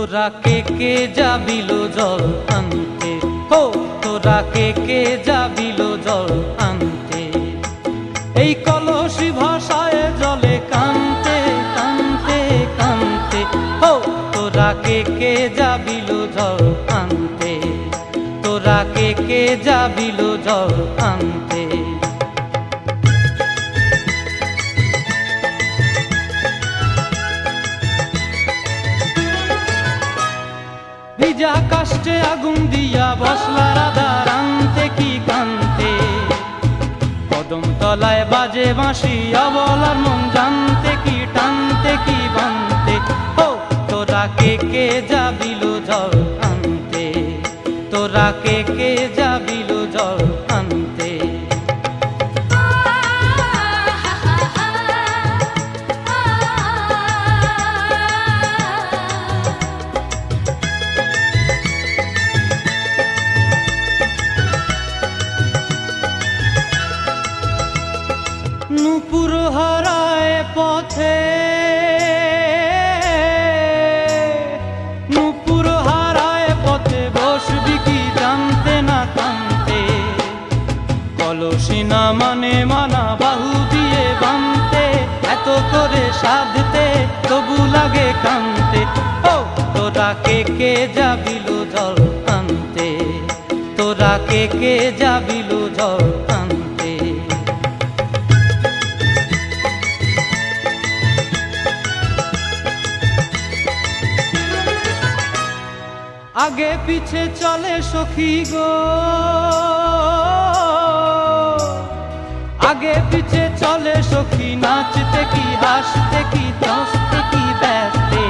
তোরা কে যাবিল জল আনতে, হো তোরা কে যাবিল জল আনতে। এই কলসি ভাষায় জলে কানতে কানতে কানতে, হো তোরা কে যাবিল জল আনতে, তোরা কে যাবিল জল আনতে। ভিজা কাষ্টে আগুন দিয়া বসলা রাধা রানতে কি কানতে, কদম তলায় বাজে বাঁশি অবলার মন জানতে কি টানতে কি বানতে। ও তোরা কে যাবিল জল আনতে, তোরা কে যাবিল জল আনতে। নূপুর হারায় পথে, নূপুর হারায় পথে বসবি কি জানতে না কানতে। কলসি না মানে মানা বাহু দিয়ে বানতে, এত করে সাধতে তবু লাগে কানতে। ও তোরা কে যাবিল জল আনতে, তোরা কে যাবিল জল আনতে। আগে পিছে চলে সখী গো, আগে পিছে চলে সখী, নাচতে কি হাসতে কি দশতে কি ব্যস্তে।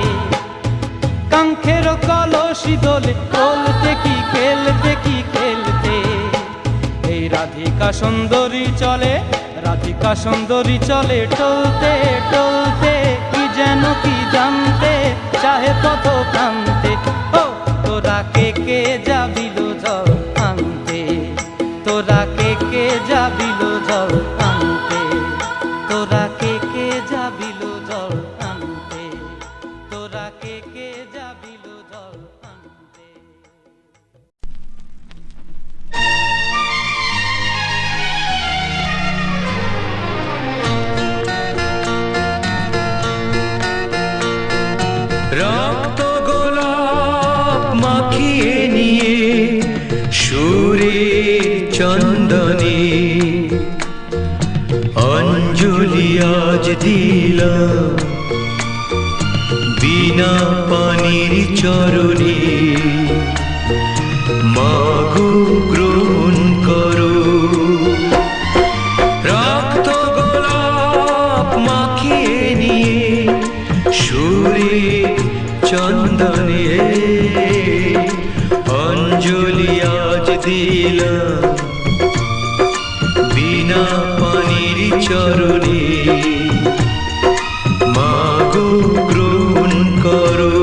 কাঙ্ক্ষের কলসি দোলে বলতে কি খেলতে কি খেলতে। এই রাধিকা সুন্দরী চলে, রাধিকা সুন্দরী চলে টলতে টলতে, কি যেন কি জানতে চাহে পথ প্রান্তে। ও তোরা কে যাবিল জল আনতে, তোরা কে যাবিল জল আনতে, তোরা কে যাবিল জল আনতে, তোরা কে যাবিল জল আনতে। রক্ত গোলাপ মাখিয়ে নিয়ে সুরে চন্দনে অঞ্জলি আজ দিলাম বিনা পানির চরণে। মাগো গ্রহণ করো রক্ত গোলাপ মাখিয়ে নিয়ে সুরে চন্দনে অঞ্জলি আজ দিলাম বিনা পানির চরণে। মাগো গ্রহণ করো।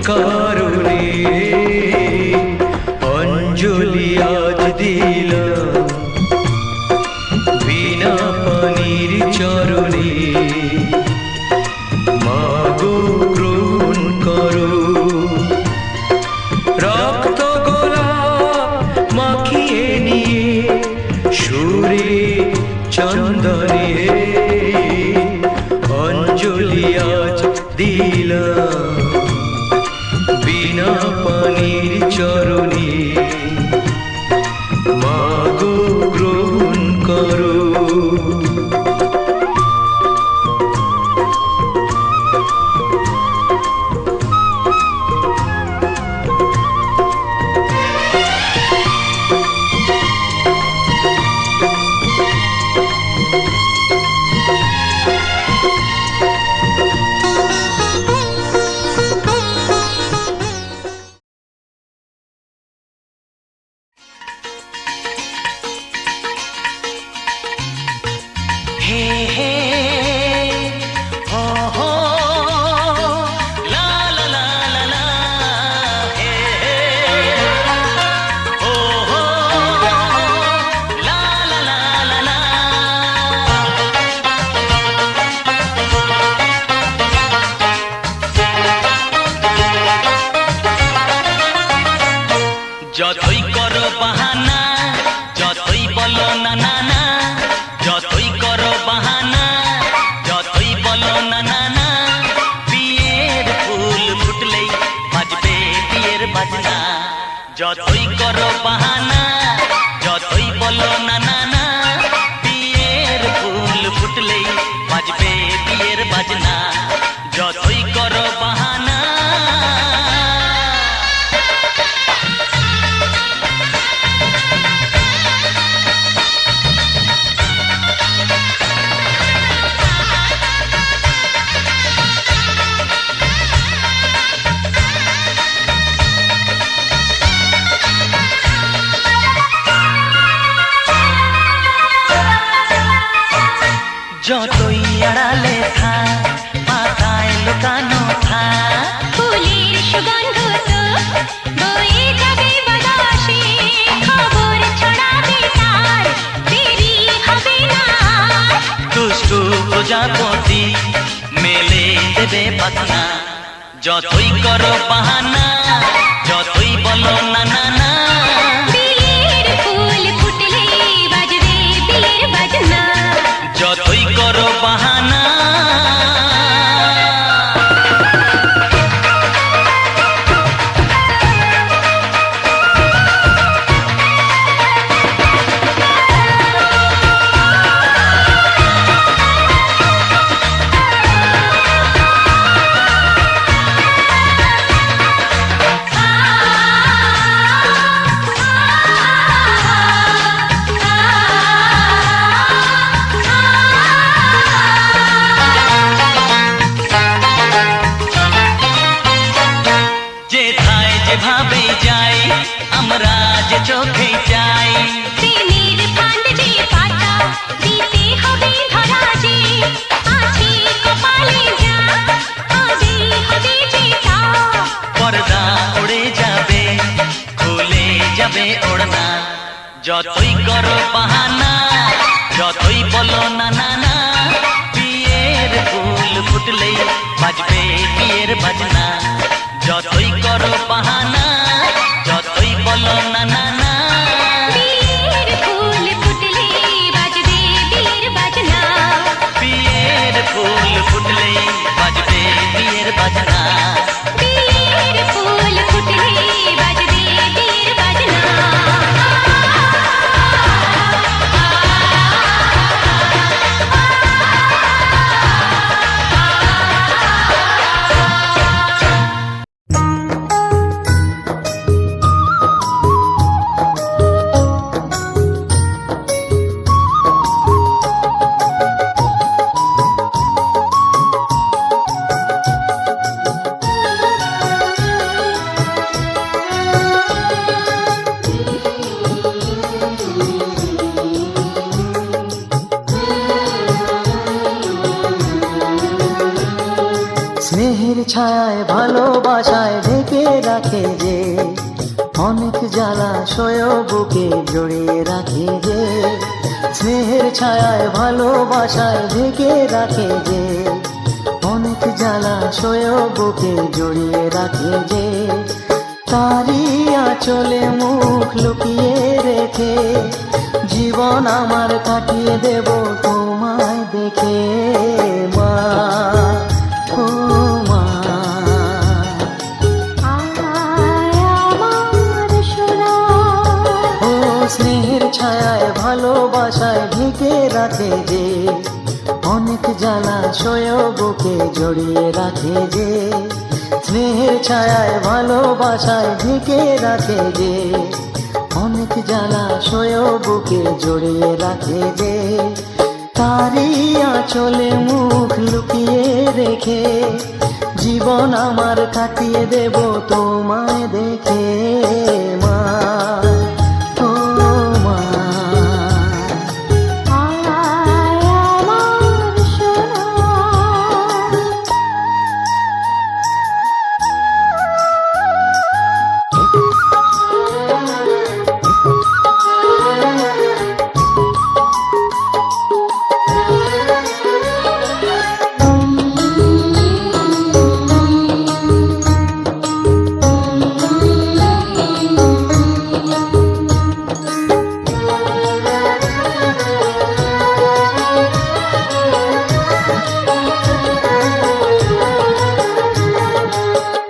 কারণে অঞ্জলি আজ দিলাম বিনা পানির চরণে। মাগো গ্রহণ করো রক্ত গোলাপ মাখিয়ে নিয়ে সুরে চন্দনে অঞ্জলি আজ দিলাম বিনা পানি চরণে মাগো গ্রহণ করো। যতই করো বাহানা, যতই বলো না না না, যতই করো বাহানা, যতই বলো না না না, বিয়ের ফুল ফুটলেই বাজবে বিয়ের বাজনা। যতই করো বাহানা, যতই বলো না না না, বিয়ের ফুল ফুটলেই বাজবে বিয়ের বাজনা। যতই করো বাহানা। যতই আড়ালে থাক, পাতায় লুকানো থাক, ফুলের সুগন্ধ তো বয়ে যাবে বাতাসে, খবর ছড়াবে তার, দেরি হবে না। দুষ্টু প্রজাপতি মেলে দেবে পাখনা। যতই করো বাহানা, যতই বলো না না না, বিয়ের ফুল ফুটলে বাজবে বিয়ের বাজনা। যতই করো বাহানা। যেথায় যেভাবে যাই, আমরা যে চোখে চাই, প্রেমের ফান্ড যে পাতা দিতে হবে ধরা যে, আছে কপালে যা হবে হবে যেটা। পর্দা উড়ে যাবে, খুলে যাবে ওড়না। যতই করো বাহানা, যতই বলো না না না, বিয়ের ফুল ফুটলেই বাজবে বিয়ের বাজনা। যতই করো বাহানা, যতই বলো না না না, বিয়ের ফুল ফুটলে বাজবে বিয়ের বাজনা। বিয়ের ফুল ফুটলেই বাজবে বিয়ের বাজনা। বিয়ের ফুল ফুটলে বাজবে বিয়ের বাজনা। স্নেহের ছায়ায় ভালোবাসায় ঢেকে রাখে যে, অনেক জ্বালাশয় বুকে জড়িয়ে রাখে যে। স্নেহের ছায়ায় ভালোবাসায় ঢেকে রাখে যে, অনেক জ্বালাশয় বুকে জড়িয়ে রাখে যে। তারি আঁচলে মুখ লুকিয়ে রেখে জীবন আমার কাটিয়ে দেব তোমায় দেখে। মা ও মা, আয় আমার স্নেহের ছায়ায় ভালোবাসায় ঢেকে রাখে যে, অনেক জ্বালাশয় বুকে জড়িয়ে রাখে যে। স্নেহের ছায়ায় ভালোবাসায় ঢেকে রাখে যে, অনেক জ্বালাশয় বুকে জড়িয়ে রাখে যে। তারই আঁচলে মুখ লুকিয়ে রেখে জীবন আমার কাটিয়ে দেব তোমায় দেখে মা, ও মা। আয় আমার সোনা,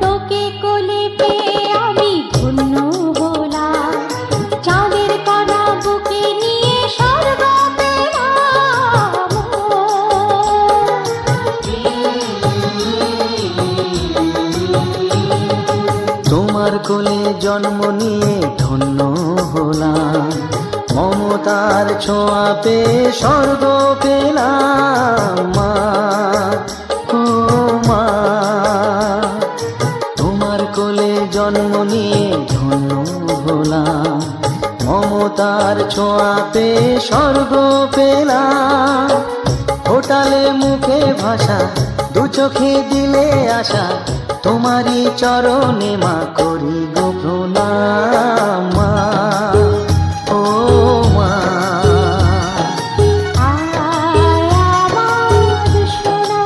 তোকে কোলে পেয়ে আমি ধন্য হলাম, চাঁদের কণা বুকে নিয়ে স্বর্গ পেলাম। তোমার কোলে জন্ম নিয়ে ধন্য হলাম, মমতার ছোঁয়া পেয়ে স্বর্গ পেলাম মা, ও মা। তোমার কোলে জন্ম নিয়ে ধন্য হলাম, মমতার ছোঁয়া পেয়ে স্বর্গ পেলাম। ফোটালে মুখে ভাষা, দু চোখে দিলে আশা, তোমারই চরণে মা করি গো প্রণাম মা, ও মা। আয় আমার সোনা,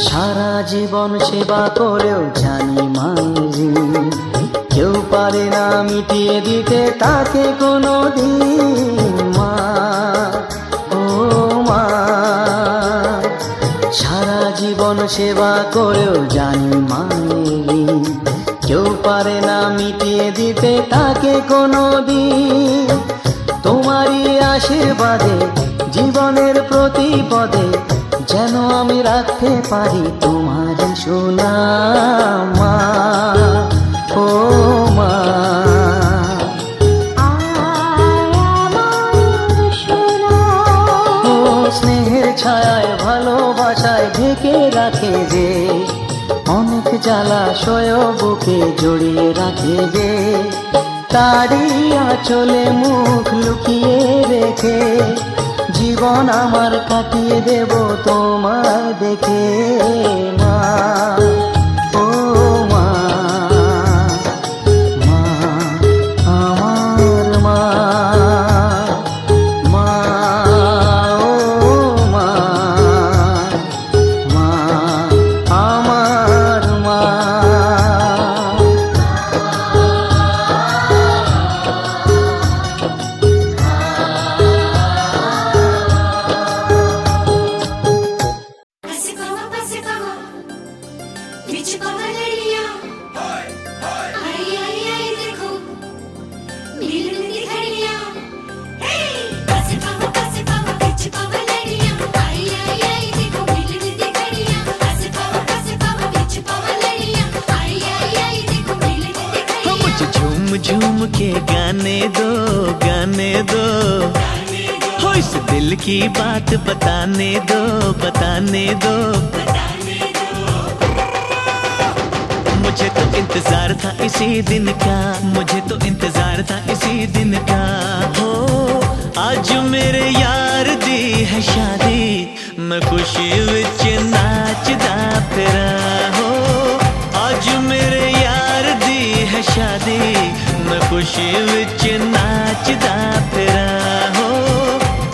সারা জীবন সেবা করেও জানি মায়েরি, কেউ পারে না মিটিয়ে দিতে তাকে কোনো দিন মা, ও মা। সারা জীবন সেবা করেও জানি মায়েরি, কেউ পারে না মিটিয়ে দিতে তাকে কোনো দিন। তোমারই আশীর্বাদে জীবনের প্রতি পদে যেন আমি রাখতে পারি তোমার সুনাম মা, ও মা। আয় আমার সোনা, ও স্নেহের ছায়ায় ভালোবাসায় ঢেকে রাখে যে, অনেক জ্বালাশয় বুকে জড়িয়ে রাখে যে। তারই আঁচলে মুখ লুকিয়ে রেখে জীবন আমার কাটিয়ে দেব তোমার দেখে মা, ও মা। মা আমার মা, মা, ও মা, মা আমার মা। बीच पवलिया आई आई आई देखो मिलन दी घड़िया हे पासे पावा बीच पवलिया आई आई आई देखो मिलन दी घड़िया पासे पावा बीच पवलिया आई आई आई देखो मिलन दी घड़िया मुझे झूम झूम के गाने दो हो इस दिल की बात बताने दो मुझे तो इंतजार था इसी दिन का, मुझे तो इंतजार था इसी दिन का। हो आज मेरे यार दी है शादी, मैं खुशी विच नाचदा फिरा। हो आज मेरे यार दी है है शादी मैं खुशी विच नाचदा फिरा हो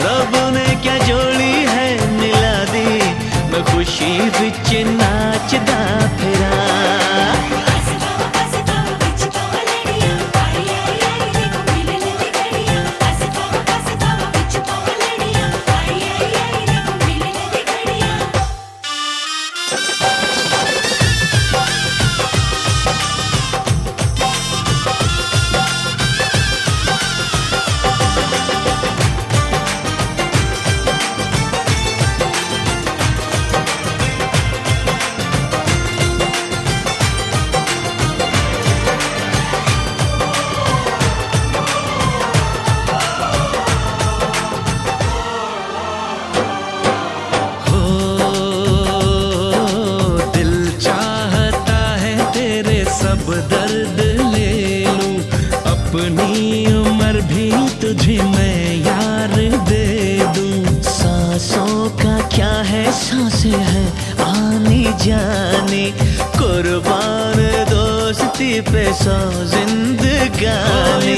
रब ने क्या जोड़ी है मिला दी मैं खुशी विच नाचदा फिरा दर्द ले लूं अपनी उम्र भी तुझे मैं यार दे दूं सांसों का क्या है सांसें है आने जाने कुर्बान दोस्ती पे सौ जिंदगानी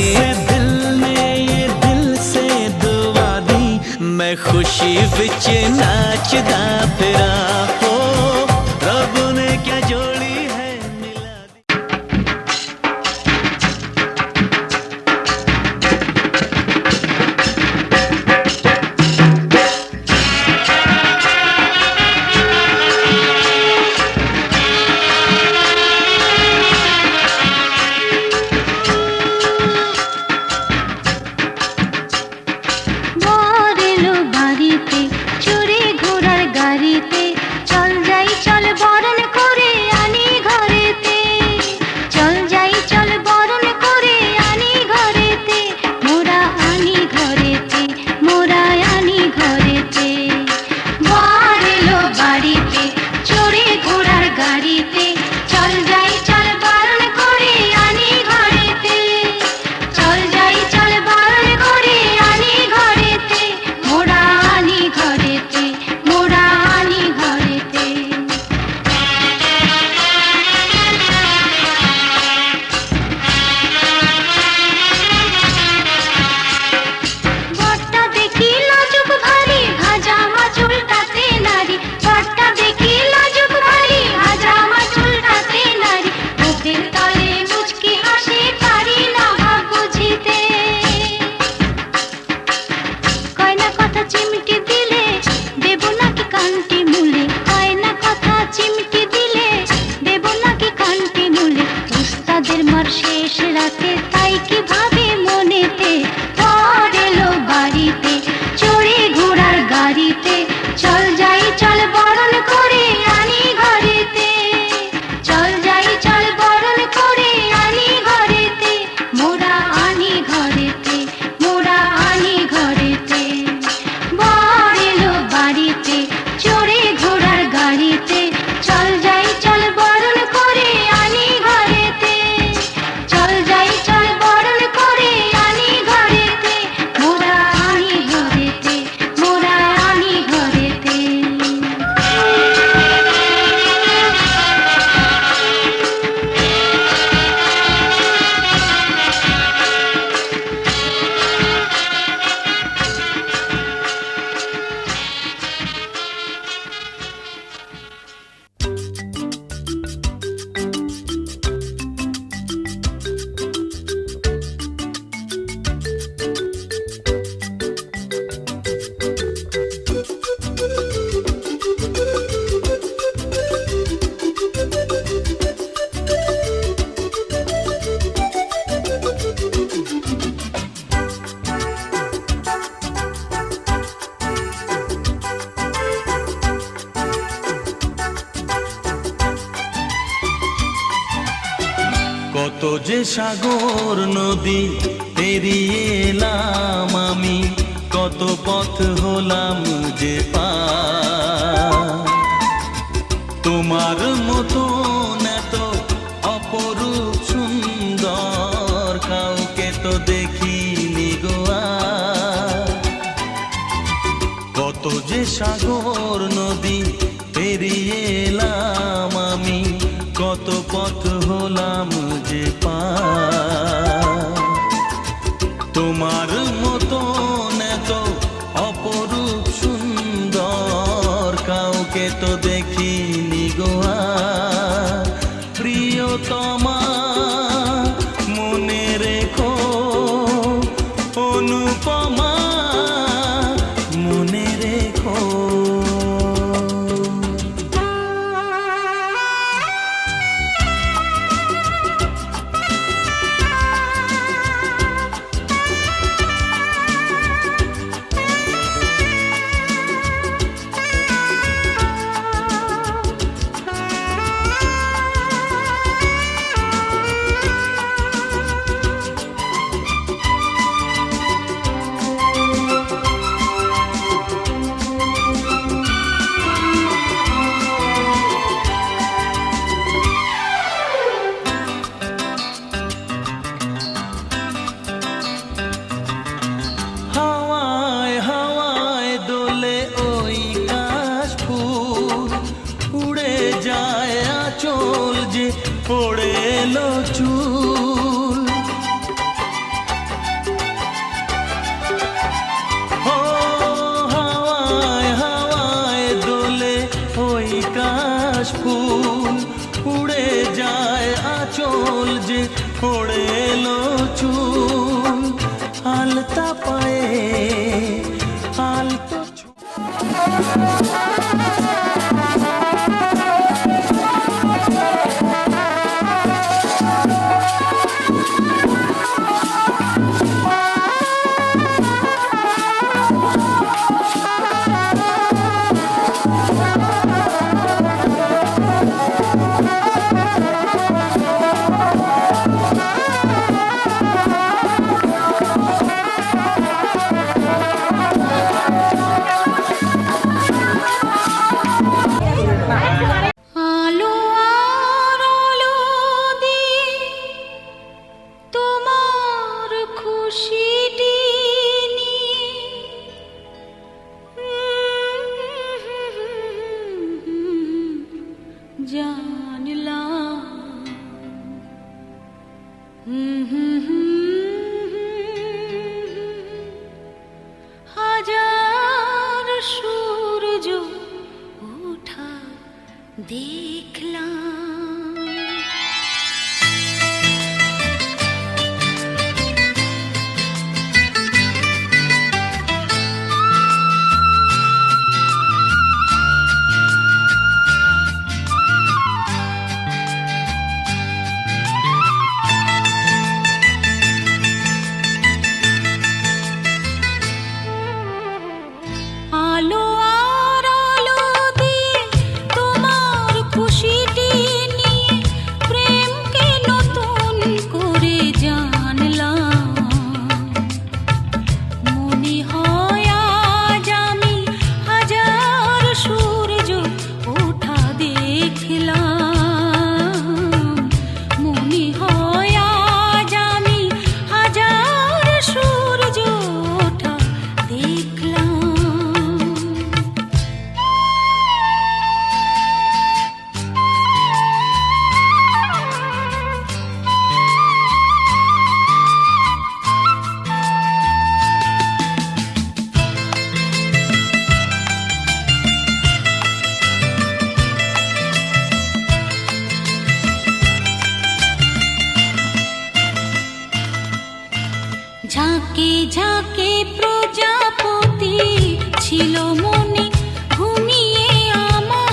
दिल ने ये दिल से दुआ दी मैं खुशी विच नाचदा फिरा हो रब ने क्या जोड़ी কত যে সাগর নদী পেরিয়ে এলাম আমি কত পথ হলাম যে পার তোমার মতো এত অপরূপ সুন্দর কাউকে তো দেখিনি গো আর। কত যে সাগর নদী পেরিয়ে এলাম আমি কত পথ হলাম যে পার। খুশিটি নিয়ে জানলাম হাজার সূর্য ওঠা দেখলাম। আলো আর আলো দিয়ে তোমার খুশিটি নিয়ে প্রেমকে নতুন করে জানলাম। মনে হয় আজ আমি হাজার সূর্য ওঠা দেখলাম। মনে হয় আজ আমি হাজার সূর্য ওঠা দেখলাম। ঝাঁকে ঝাঁকে প্রজাপতি ছিল মনে ঘুমিয়ে আমার।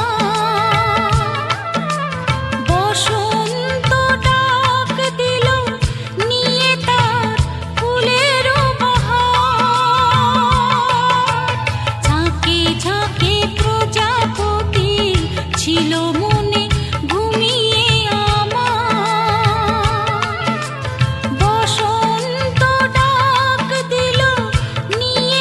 বসন্ত ডাক দিল নিয়ে তার ফুলের বাহার। ঝাঁকে ঝাঁকে প্রজাপতি ছিল মনে ঘুমিয়ে আমার। বসন্ত ডাক দিল নিয়ে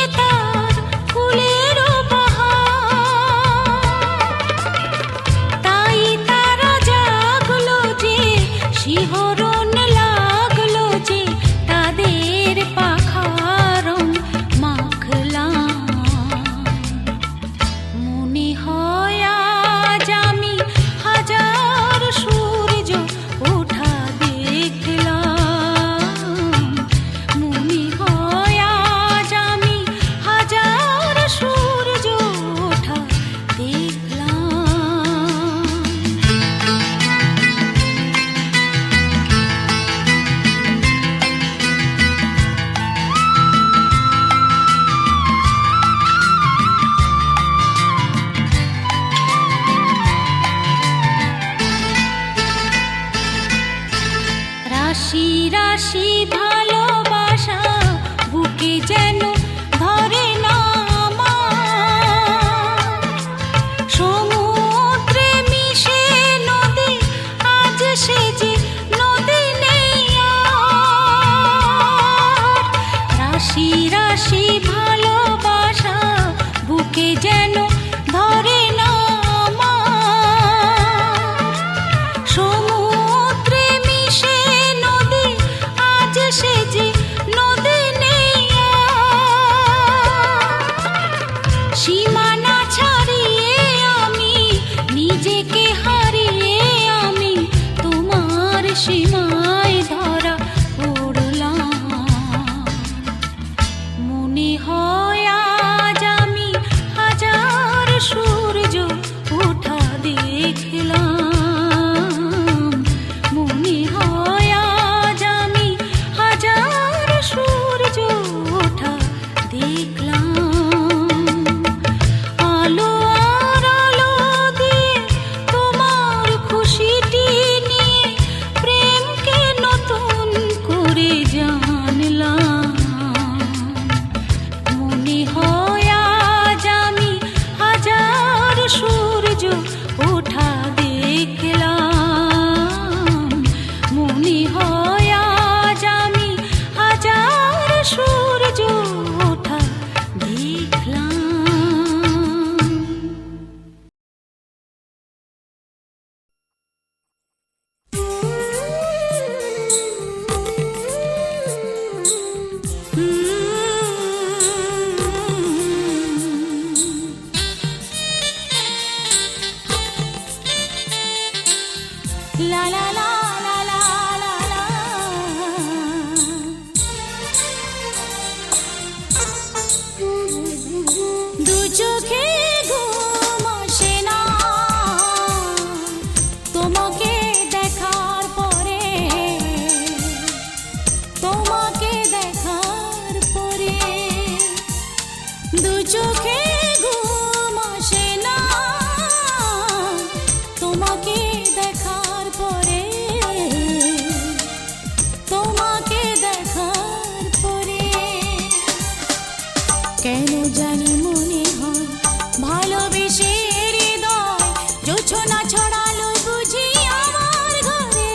দু চোখে ঘুম আসে না তোমাকে দেখার পরে, তোমাকে দেখার পরে। কেন জানি মনে হয় ভালোবেসে হৃদয় জোছনা ছড়ালো বুঝি আমার ঘরে।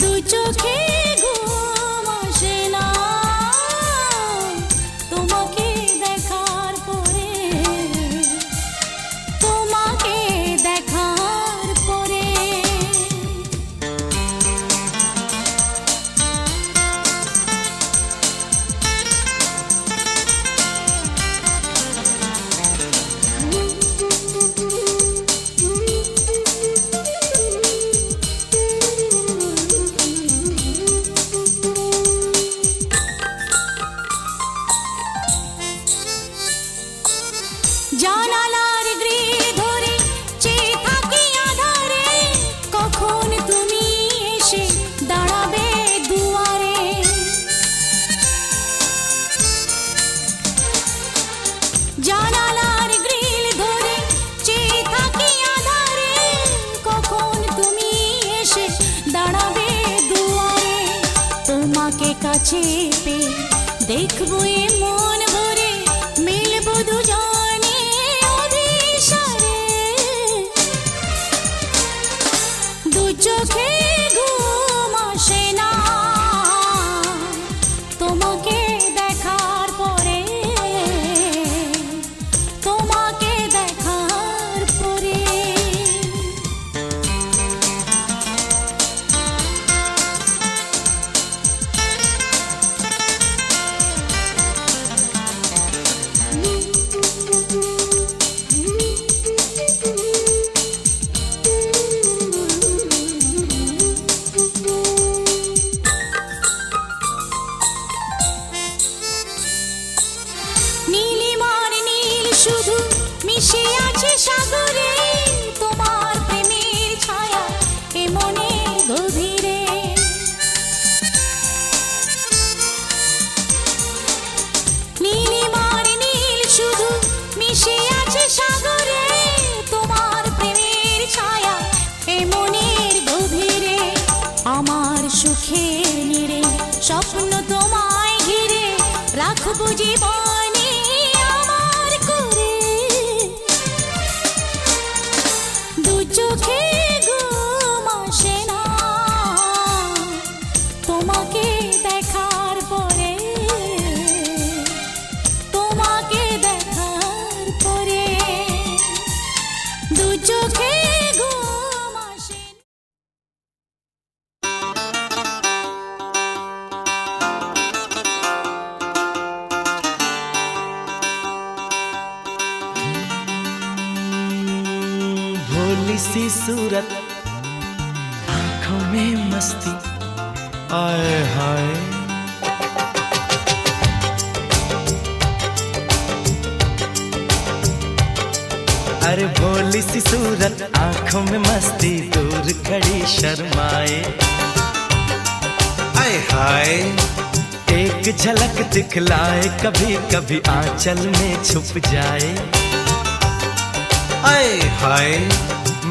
দু চোখে ঘুম আসে না তোমাকে দেখার পরে, তোমাকে দেখার পরে। জানালার গ্রিল ধরে চেয়ে থাকি আধারে, কখন তুমি এসে দাঁড়াবে দুয়ারে। জানালার গ্রিল ধরে চেয়ে থাকি আধারে, কখন তুমি এসে দাঁড়াবে দুয়ারে। তোমাকে কাছে পেয়ে দেখবো এ মন ভরে, মিলবো দুজনে অভিসারে। দু চোখে ঘুম আসে না তোমাকে দেখার পরে, তোমাকে দেখার পরে। নীলিমার নীল শুধু মিশে আছে সাগরে, তোমার প্রেমের ছায়া এ মনের গভীরে। নীলিমার নীল শুধু মিশে আছে সাগরে, তোমার প্রেমের ছায়া এ মনের গভীরে। আমার সুখের নীড়ে স্বপ্ন তোমায় ঘিরে, রাখবো জীবনে আমার করে। দু চোখে ঘুম আসে না তোমাকে দেখার পরে, তোমাকে দেখার পরে। দু চোখে ঘুম আসে না। भोली सी सूरत, आंखों में मस्ती, आए हाय। अरे भोली सी सूरत, आंखों में मस्ती, दूर खड़ी शर्माए, आए हाय। एक झलक दिखलाए, कभी कभी आंचल में छुप जाए, आए हाय।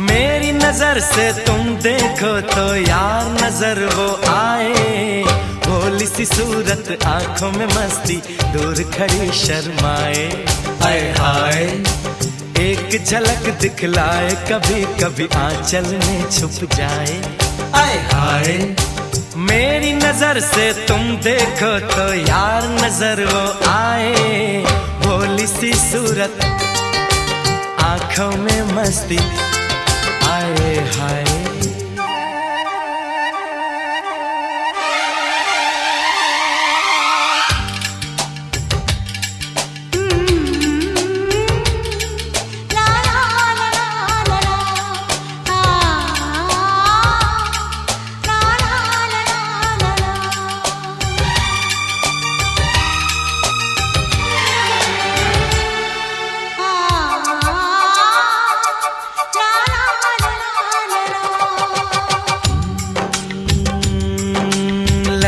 मेरी नजर से तुम देखो तो यार नजर वो आए। भोली सी सूरत, आंखों में मस्ती, दूर खड़ी शर्माए, आए हाय। एक झलक दिखलाए, कभी कभी आंचल में छुप जाए, आए हाय। मेरी नजर से तुम देखो तो यार नजर वो आए। भोली सी सूरत, आंखों में मस्ती, आए हाय। la la la la la la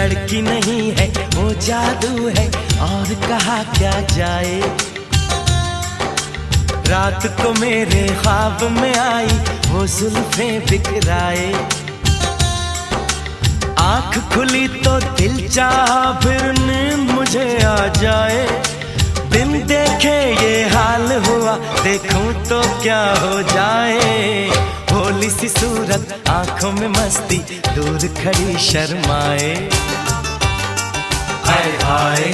लड़की नहीं है वो जादू है और कहा क्या जाए। रात को मेरे ख्वाब में आई वो जुल्फें बिखराए। आँख खुली तो दिल चाहा फिर नींद मुझे आ जाए। बिन देखे ये हाल हुआ देखूं तो क्या हो जाए। भोली सी सूरत आंखों में मस्ती दूर खड़ी शर्माए। हाय हाय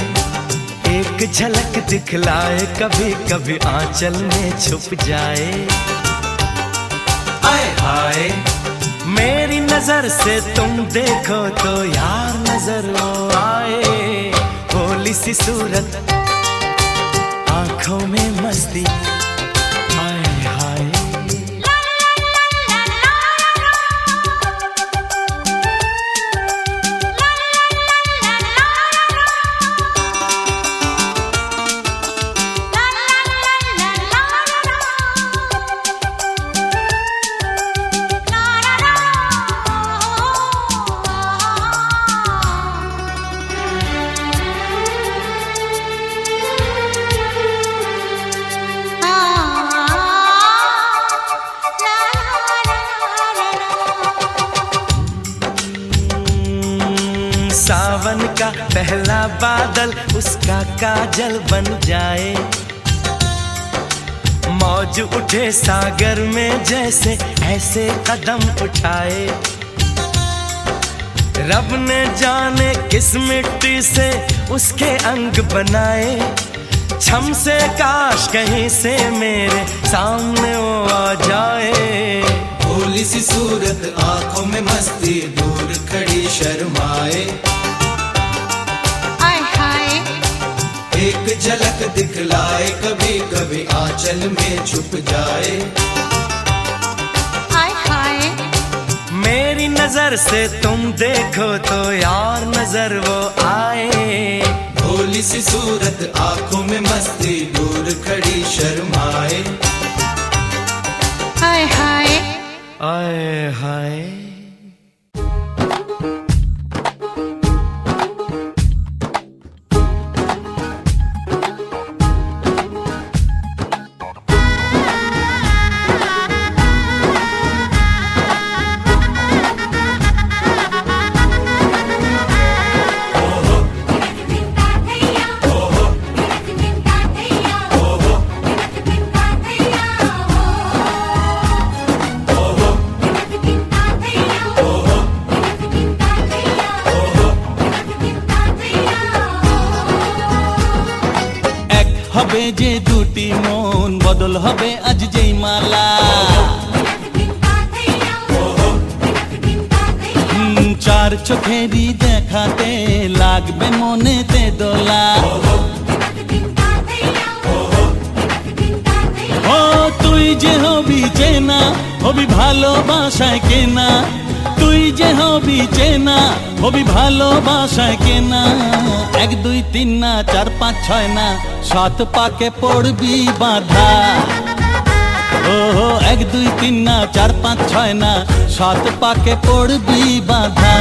एक झलक दिखलाए कभी कभी आंचल में छुप जाए। हाय हाय मेरी नजर से तुम देखो तो यार नजर वो आए। भोली सी सूरत आंखों में मस्ती। हाय हाय सावन का पहला बादल उसका काजल बन जाए। मौज उठे सागर में जैसे ऐसे कदम उठाए। रब ने जाने किस मिट्टी से उसके अंग बनाए। छम से काश कहीं से मेरे सामने वो आ जाए। भोली सी सूरत आंखों में मस्ती दूर खड़ी शर्माए। एक झलक दिखलाए कभी कभी आंचल में छुप जाए। हाय हाय मेरी नजर से तुम देखो तो यार नजर वो आए। भोली सी सूरत आंखों में मस्ती दूर खड़ी शर्माए। हाय हाय आए हाय হবে যে দুটি মন বদল হবে আজ যেই মালা। চার চোখেরই দেখাতে লাগবে মনেতে দোলা। ও তুই যে হবি চেনা হবি ভালোবাসায় কেনা। তুই যে হবি চেনা হবি ভালোবাসায় কেনা। 1 2 3 না 4 5 6 না 7 পাকে পড়বি বাঁধা। ও 1 2 3 না 4 5 6 না 7 পাকে পড়বি বাঁধা।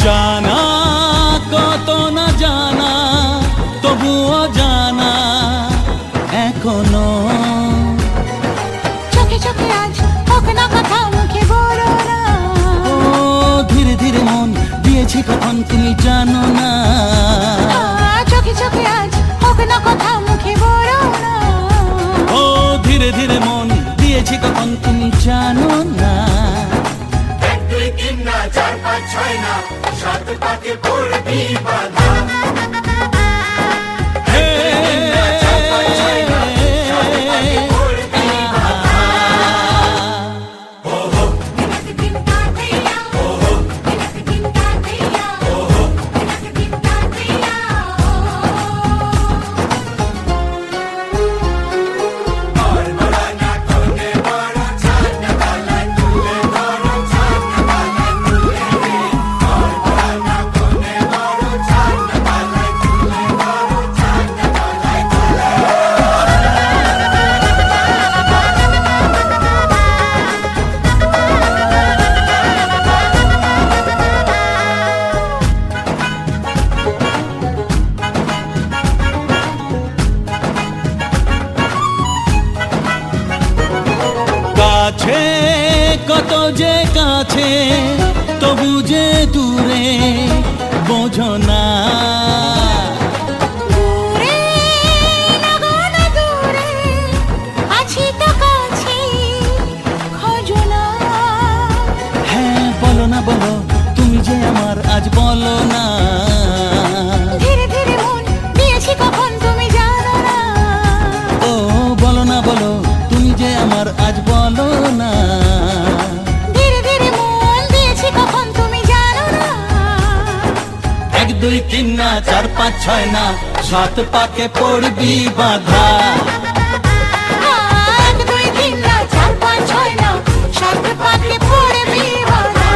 জানা কত না জানা তবুও জানা এখনো। চোখে চোখে আজ হোক না কথা মুখে বলো না। ও ধীরে ধীরে মন দিয়েছি কখন তুমি জানো না। চোখে চোখে আজ হোক না কথা মুখে বলো না। ও ধীরে ধীরে মন দিয়েছি দিয়েছি কখন তুমি জানো না। এক দুই তিন না চার পাঁচ ছয় না সাত পাকে পড়বি বাধা কাছে কত যে কাছে তবু যে দূরে বোঝো না। দূরে লাগানো দূরে আছি তো কাছে খোঁজো না। হ্যাঁ বলো না বলো তুমি যে আমার আজ বলো না। ধীরে ধীরে মন দিয়েছি কখন তুমি জানো না। ও বলো না বলো তুমি যে আমার আজ বলো না। ধীরে ধীরে মন দিয়েছি কখন তুমি জানো না। এক দুই তিন না চার পাঁচ ছয় না সাত পাকে পড়বি বাধা। এক দুই তিন না চার পাঁচ ছয় না সাত পাকে পড়বি বাধা।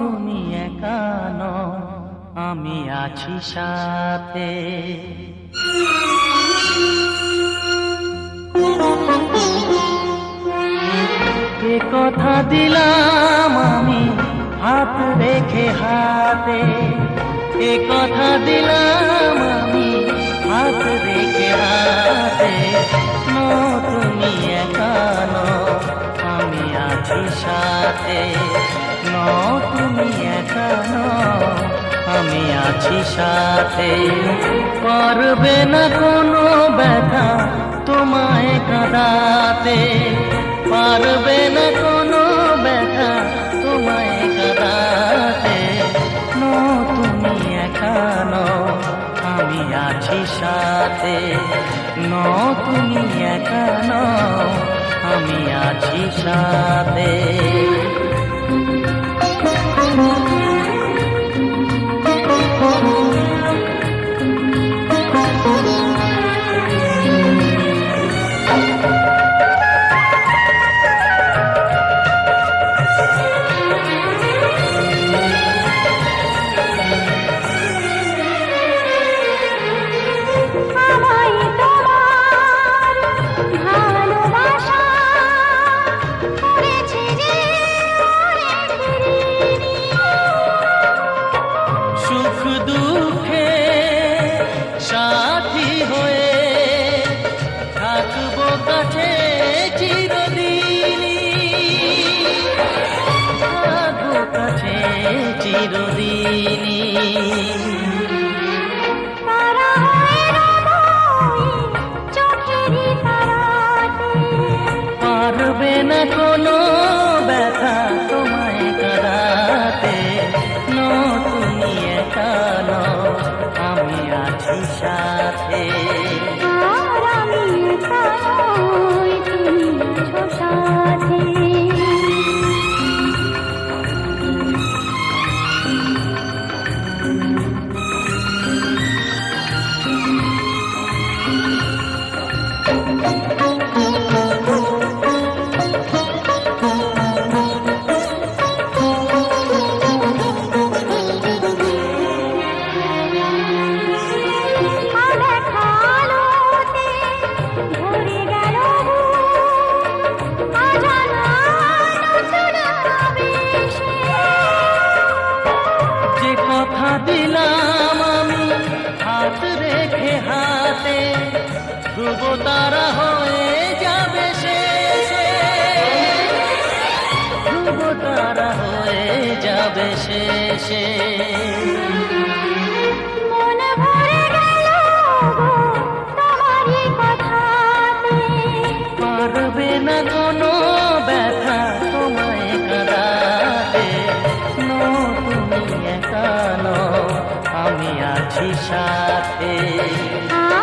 তুমি একা নও, আমি আছি সাথে। এ কথা দিলাম আমি হাত রেখে হাতে। এ কথা দিলাম আমি হাত রেখে হাতে। তুমি একা নও, আমি আছি সাথে। তুমি একা নও, আমি আছি সাথে। পারবে না কোনো ব্যথা তোমায় কাঁদাতে। পারবে না কোনো ব্যথা তোমায় কাঁদাতে। তুমি একা নও, আমি আছি সাথে। তুমি একা নও, আমি আছি সাথে। আমায় তোমার ভালোবাসা করেছে যে অনেক ঋণী। সুখ দুঃখে সাথী হয়ে থাকবো কাছে চিরদিনই। থাকবো কাছে চিরদিনই। তারা হয়ে রবই চোখেরই তারাতে। পারবে না কোনো ব্যথা তোমায় কাঁদাতে। তুমি একা নও, আমি আছি সাথে। আর আমি একা নই, তুমি আছো সাথে। দিলাম আমি হাত রেখে হাতে, ধ্রুব তারা হয়ে যাবে শেষে, ধ্রুব তারা হয়ে যাবে শেষে। মন ভরে গেল গো তোমারই কথাতে, পারবে না কোনো ব্যথা তোমায় কাঁদাতে, তুমি একা নও, আমি আছি সাথে।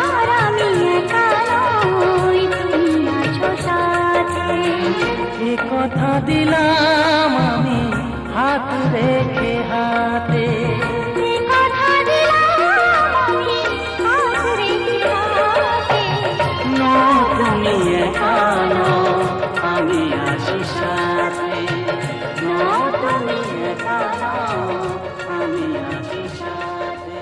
আর আমি একা নই, তুমি আছো সাথে। এ কথা দিলাম আমি হাত রেখে হাতে, এ কথা দিলাম আমি হাত রেখে হাতে। তুমি একা নও, আমি আছি সাথে। তুমি একা নও, আমি আছি সাথে।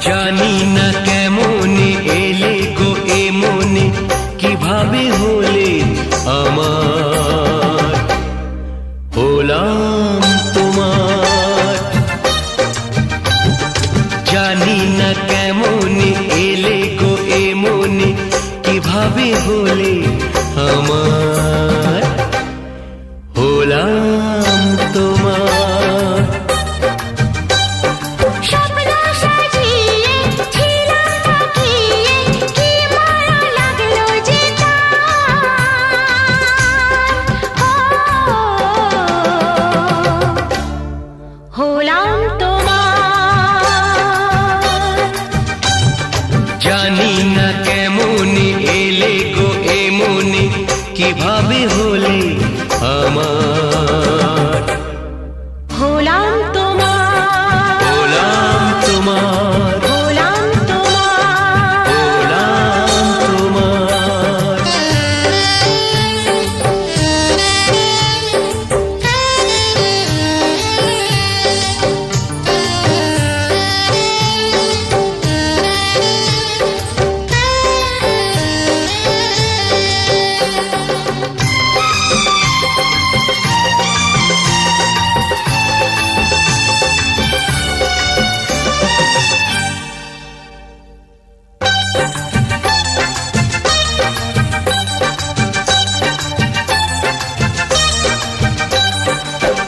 জানি না কেমনে এলে গো এ মনে, কিভাবে হলে আমার, হলাম তোমার। জানি না কেমনে এলে গো এ মনে, কিভাবে হলে আমার, হলাম তোমার। স্বপ্ন সাজিয়ে ছিলাম তাকিয়ে, কি মায়া লাগলো যে হলাম তোমার। জানি না কেমনে এলে গো এ মনে, কিভাবে হলে আমার, হলাম তোমার। হলাম তোমার, হলাম তোমার। হলাম তোমার।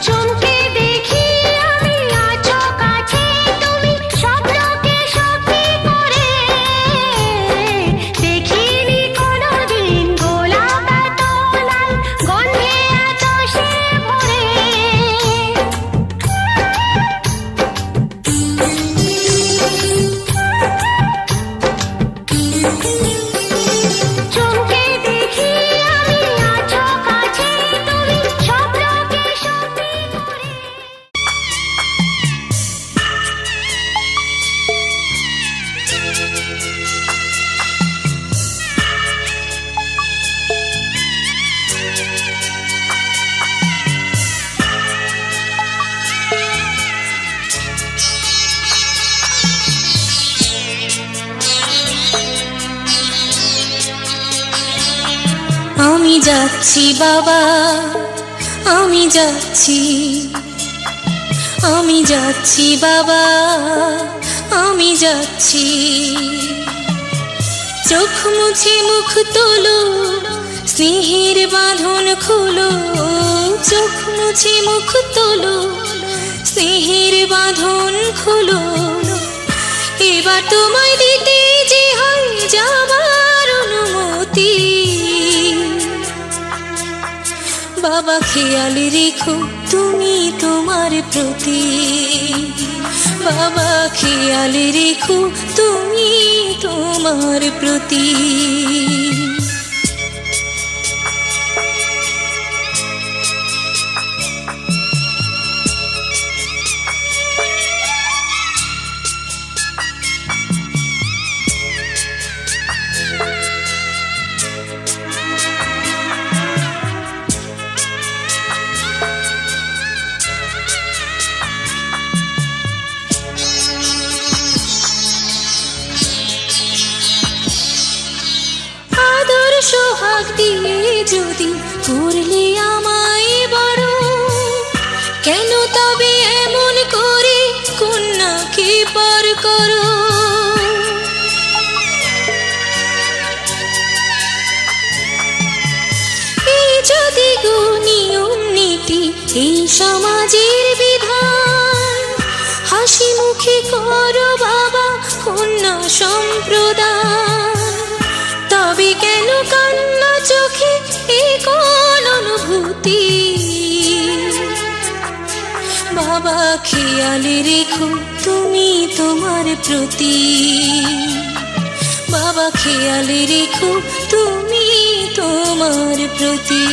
চমকে দেখি আমি আছো কাছে তুমি, স্বপ্নকে সত্যি করে। দেখিনি কোনোদিন গোলাপ এত লাল, গন্ধে এত সে ভরে। চমকে দেখি আমি আছো কাছে তুমি, স্বপ্নকে সত্যি করে। আমি যাচ্ছি বাবা, আমি যাচ্ছি, আমি যাচ্ছি বাবা, আমি যাচ্ছি। চোখ মুছে মুখ তোলো, স্নেহের বাঁধন খোলো। চোখ মুছে মুখ তোলো, স্নেহের বাঁধন খোলো। এবার তোমায় দিতে যে হয় যাবার অনুমতি। বাবা খেয়াল রেখো তুমি তোমার প্রতি। বাবা খেয়াল রেখো তুমি তোমার প্রতি। সোহাগ দিয়ে যদি করলে আমায় বড়, কেন তবে এমন করে কন্যাকে পার করো? এই যদি গো নিয়ম নীতি এই সমাজের বিধান, হাসি মুখে করো বাবা কন্যা সম্প্রদান। তবে কেন কান্না চোখে এই কোন অনুভূতি? বাবা খেয়াল রেখো তুমি তোমার প্রতি। বাবা খেয়াল রেখো তুমি তোমার প্রতি।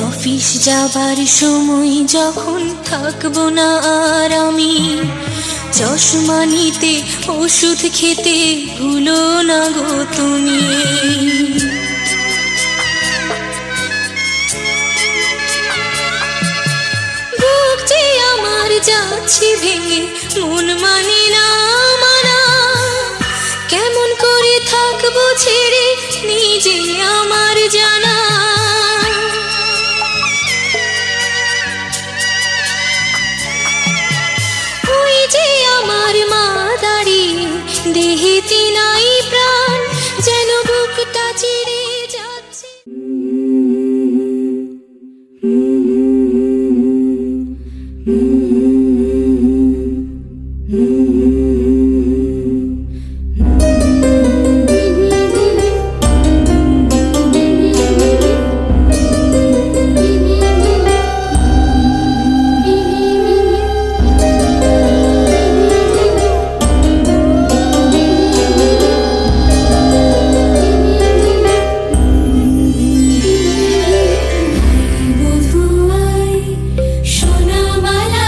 অফিস যাবার সময় যখন থাকবো না আর আমি, চশমা নিতে ওষুধ খেতে ভুলো না গো তুমি। বুক যে আমার যাচ্ছে ভেঙে মন মানে না মানা, কেমন করে থাকবো ছেড়ে নিজে আমার জানা। যে আমার মা দাঁড়িয়ে দেহেতে নাই প্রাণ, যেন বুকটা চিরে যাচ্ছে। সোনা মালা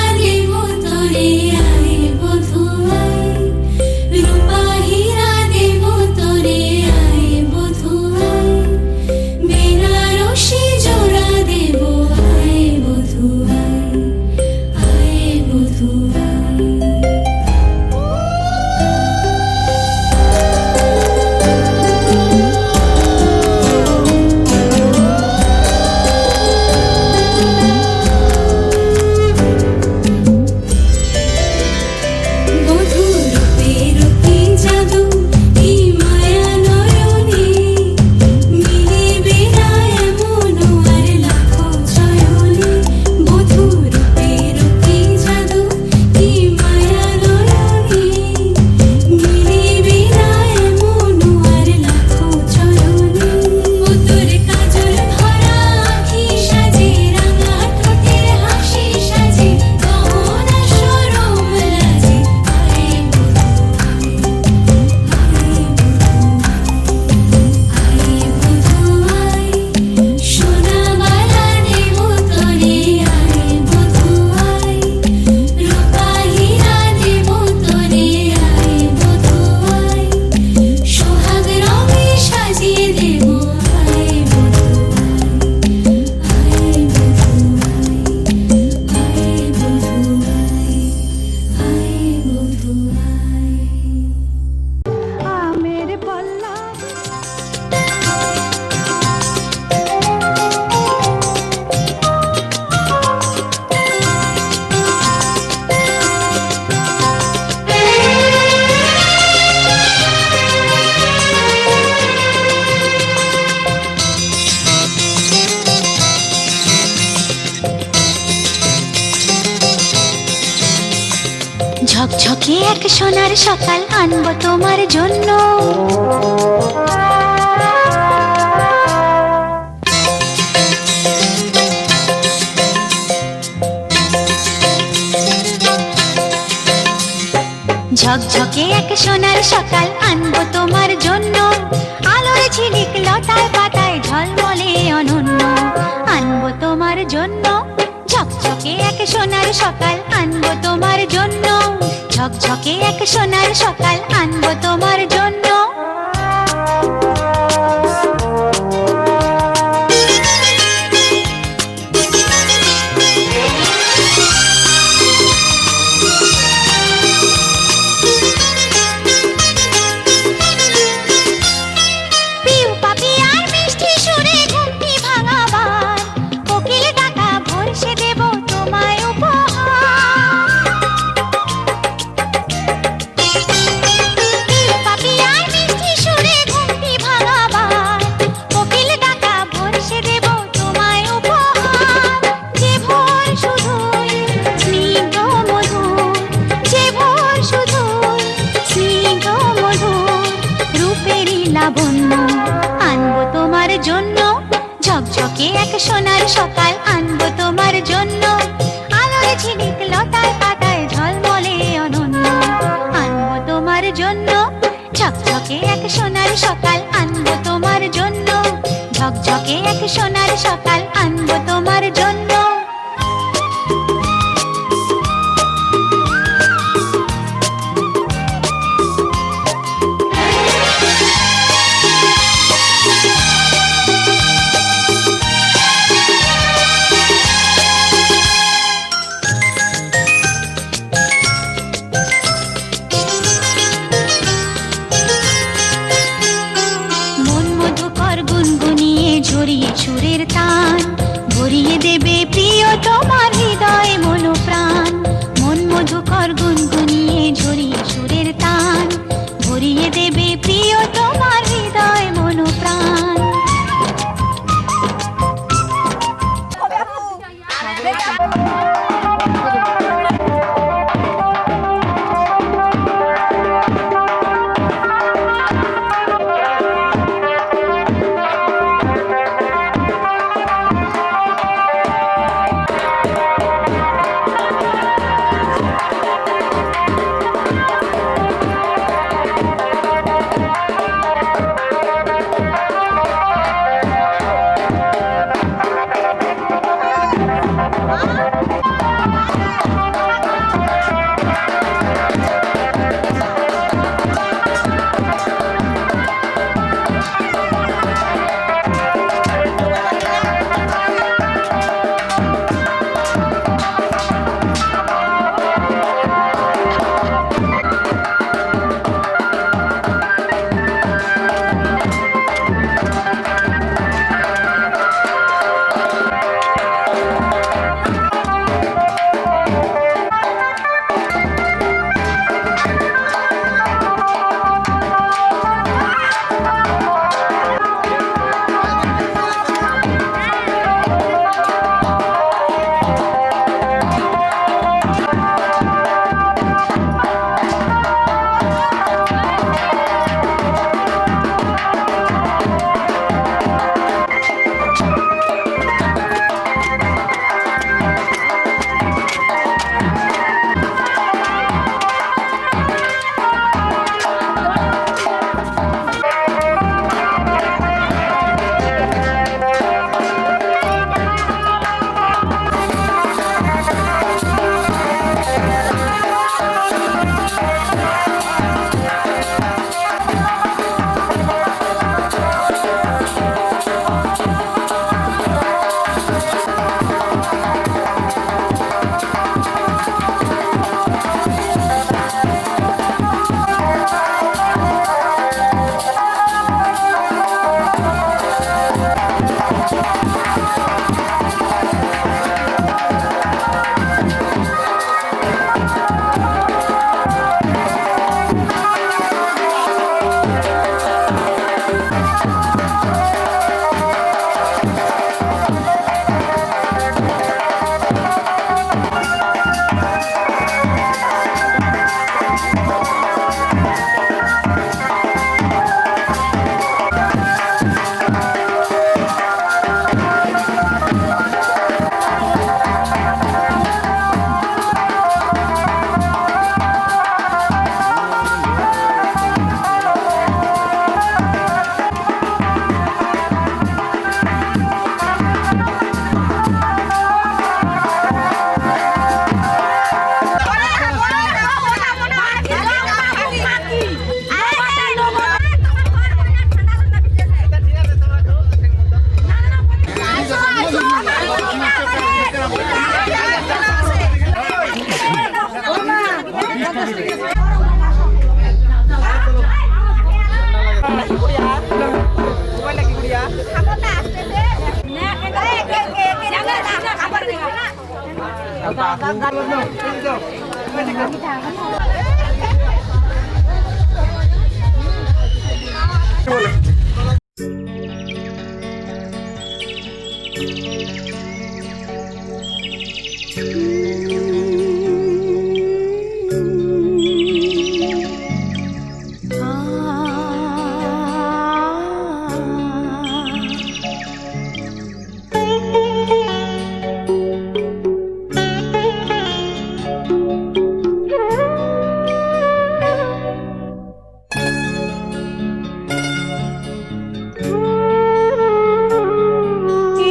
ঝকঝকে এক সোনার সকাল আনবো তোমার জন্য। ঝকঝকে এক সোনার সকাল আনবো তোমার জন্য, আলোর ঝিলিক লতায় পাতায় ঝলমলে অনন্য আনবো তোমার জন্য। ঝকঝকে এক সোনার সকাল আনবো তোমার জন্য, ঝকঝকে এক সোনার সকাল আনবো তোমার জন্য। পিউ পাপিয়ার মিষ্টি সুরে ঘুমটি ভাঙাবার, কোকিল ডাকা ভরসে দেব তোমায় উপহার। পিউ পাপিয়ার মিষ্টি সুরে ঘুমটি ভাঙাবার, কোকিল ডাকা ভরসে দেব তোমায় উপহার। যে ভোর শুধুই স্নিগ্ধ মধুর, যে ভোর শুধুই স্নিগ্ধ মধুর রূপেরই লাবণ্য আনবো তোমার জন্য। ঝকঝকে এক সোনার সকাল আনবো তোমার জন্য, আলোর ঝিলিক লতায় পাতায় ঝলমলে অনন্য আনবো তোমার জন্য। ঝকঝকে এক সোনার সকাল আনবো তোমার জন্য, ঝকঝকে এক সোনার সকাল আনবো তোমার জন্য। মন মধুকর গুনগুনিয়ে ঝরিয়ে সুরের তান,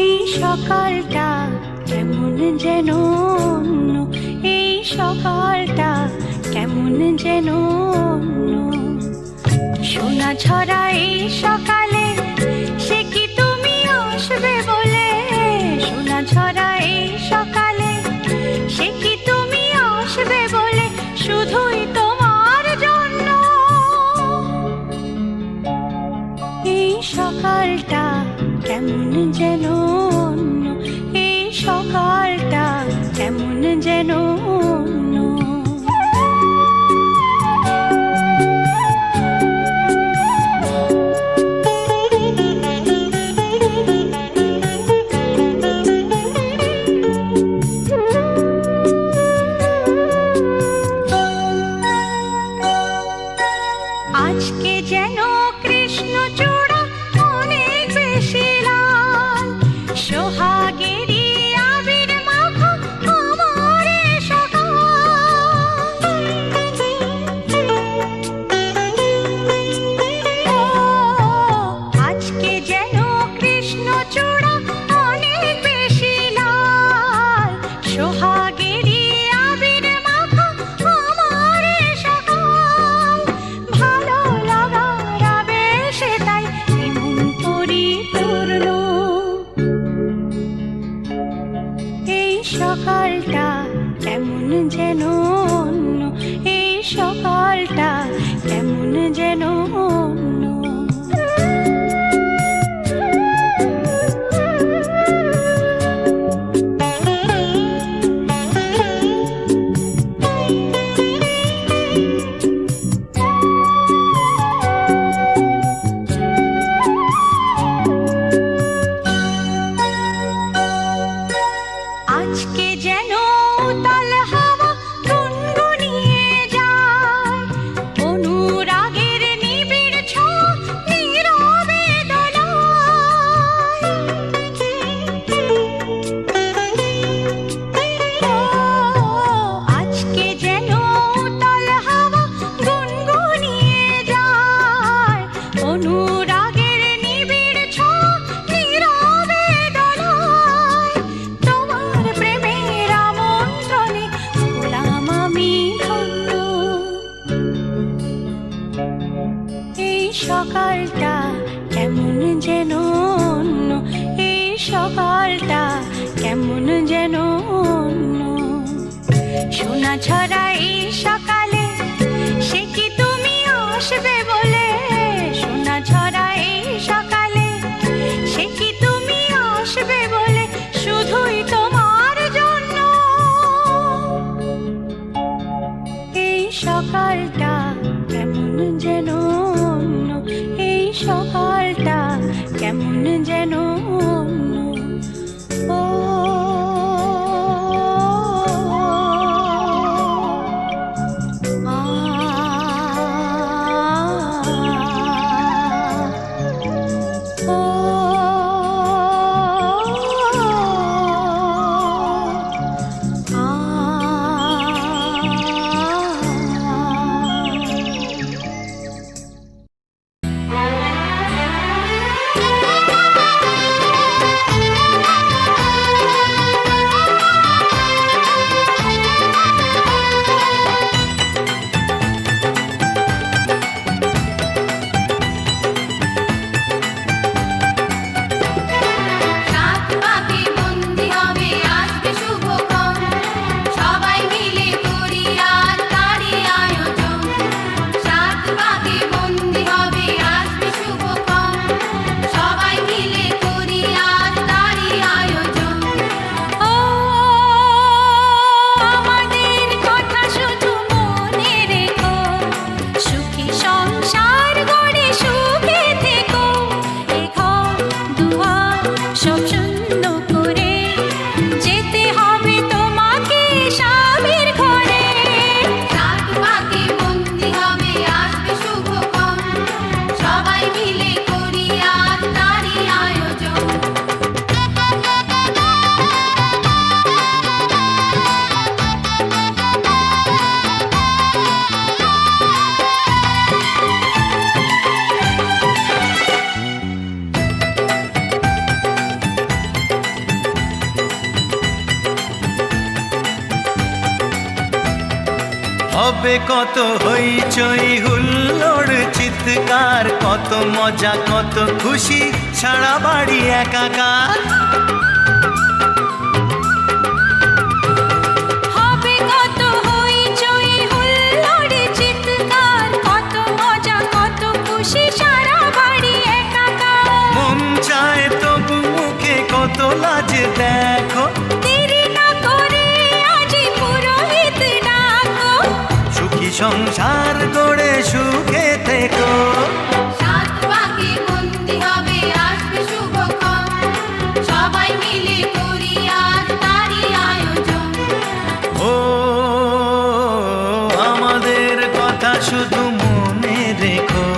এই সকালটা কেমন যেন অন্য, এই সকালটা কেমন যেন অন্য। সোনা ঝরা এই সকালে সে কি তুমি আসবে বলে, সোনা ঝরা এই সকালে সে কি তুমি আসবে বলে, শুধুই তোমার জন্য। এই সকালটা কেমন যেন অন্য, এই সকালটা কেমন যেন অন্য। আজকে যেন কৃষ্ণচূড়া অনেক বেশি লাল, সোহাগেরই আবির মাখা আমার এ সকাল। ও, আজকে যেন কৃষ্ণচূড়া অনেক বেশি লাল, সোহাগেরই আবির মাখা আমার এ সকাল। ভালো লাগার আবেশে তাই এমন পরিপূর্ণ। এই সকালটা কেমন যেন অন্য, এই সকালটা কেমন যেন অন্য। আজকে যেন উতাল হাওয়া গুনগুনিয়ে যায়, অনুরাগের নিবিড় ছোঁয়া নীরবে দোলায়। ও, আজকে যেন উতাল হাওয়া গুনগুনিয়ে যায়, অনুরাগের নিবিড় ছোঁয়া নীরবে দোলায়। তোমার প্রেমের আমন্ত্রণে হলাম আমি ধন্য। এই সকালটা কেমন যেন অন্য, এই সকালটা কেমন যেন অন্য। সোনা ঝরা এই সকালে সে কি তুমি আসবে বলে, সোনা ঝরা এই সকালে সে কি তুমি আসবে বলে, শুধুই তোমার জন্য। এই সকালটা কেমন যেন অন্য, এই সকালটা কেমন যেন অন্য। ও, হবে কত হইচই হুল্লোড় চিৎকার, কত মজা কত খুশি, সারা বাড়ি একাকার। হবে কত হইচই হুল্লোড় চিৎকার, কত মজা কত খুশি, সারা বাড়ি একাকার। মন চায় তবু মুখে কত লাজ দেখো, দেরি না করে আজই পুরোহিত ডাকো। সুখী সংসার গড়ে সুখে থেকো। সাত পাকে বন্দি হবে আসবে শুভক্ষণ, সবাই মিলে করি আজ তারই আয়োজন। ও আমাদের কথা শুধু মনে রেখো,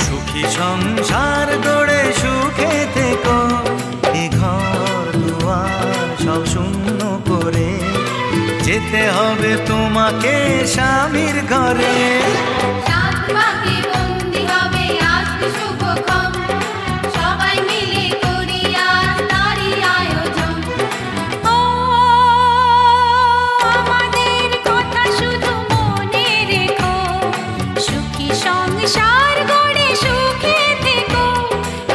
সুখী সংসার গড়ে সুখে থেকো। এ ঘর দুয়ার সব শূন্য করে যেতে হবে তোমাকে স্বামীর ঘরে। সাত পাকে বন্দি হবে আসবে শুভক্ষণ, সবাই মিলে করি আজ তারই আয়োজন। ও আমাদের কথা শুধু মনে রেখো, সুখী সংসার গড়ে সুখে থেকো।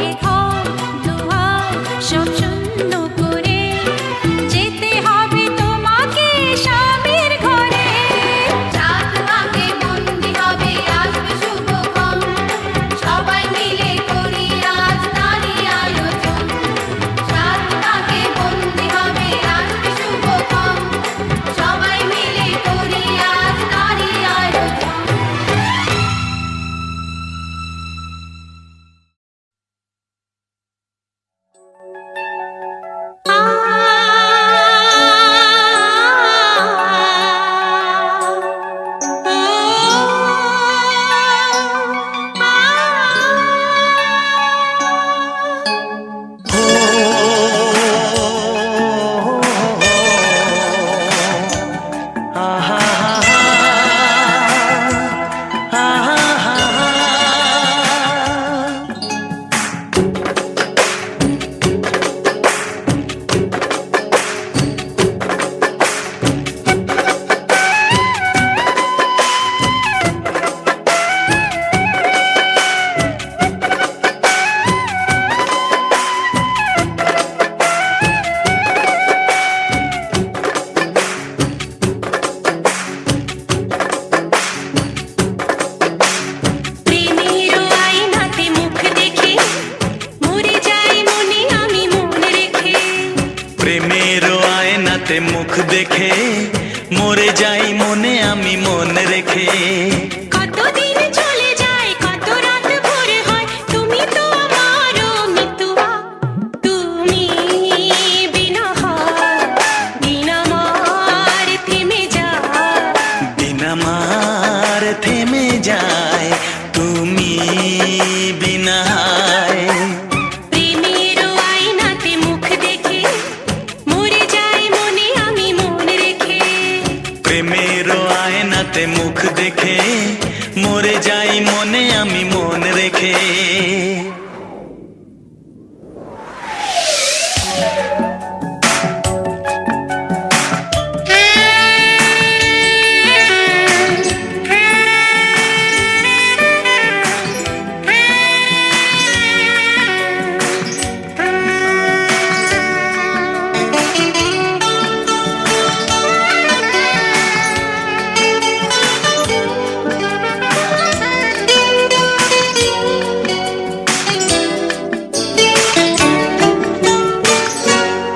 এ ঘর দুয়ার সব শূন্য করে যেতে হবে তোমাকে স্বামীর ঘরে। সাত পাকে বন্দি হবে আসবে শুভক্ষণ, সবাই মিলে করি আজ তারই আয়োজন। সাত পাকে বন্দি হবে আসবে শুভক্ষণ, সবাই মিলে করি আজ তারই আয়োজন। প্রেমের আয়নাতে মুখ দেখে মরে যাই মনে আমি মন রেখে। প্রেমের আয়নাতে মুখ দেখে মরে যাই মনে আমি মন রেখে। কতদিন চলে যায় কত রাত ভোর হয়, তুমি তো আমারও মিতুয়া। তুমি বিনা হয় বিনা মার থেমে যায়। দিন আমার থেমে যায় তুমি বিনায়। প্রেমের আয়নাতে মুখ দেখে মরে যাই মনে আমি মন রেখে। প্রেমের আয়নাতে মুখ দেখে মরে যাই মনে আমি মন রেখে।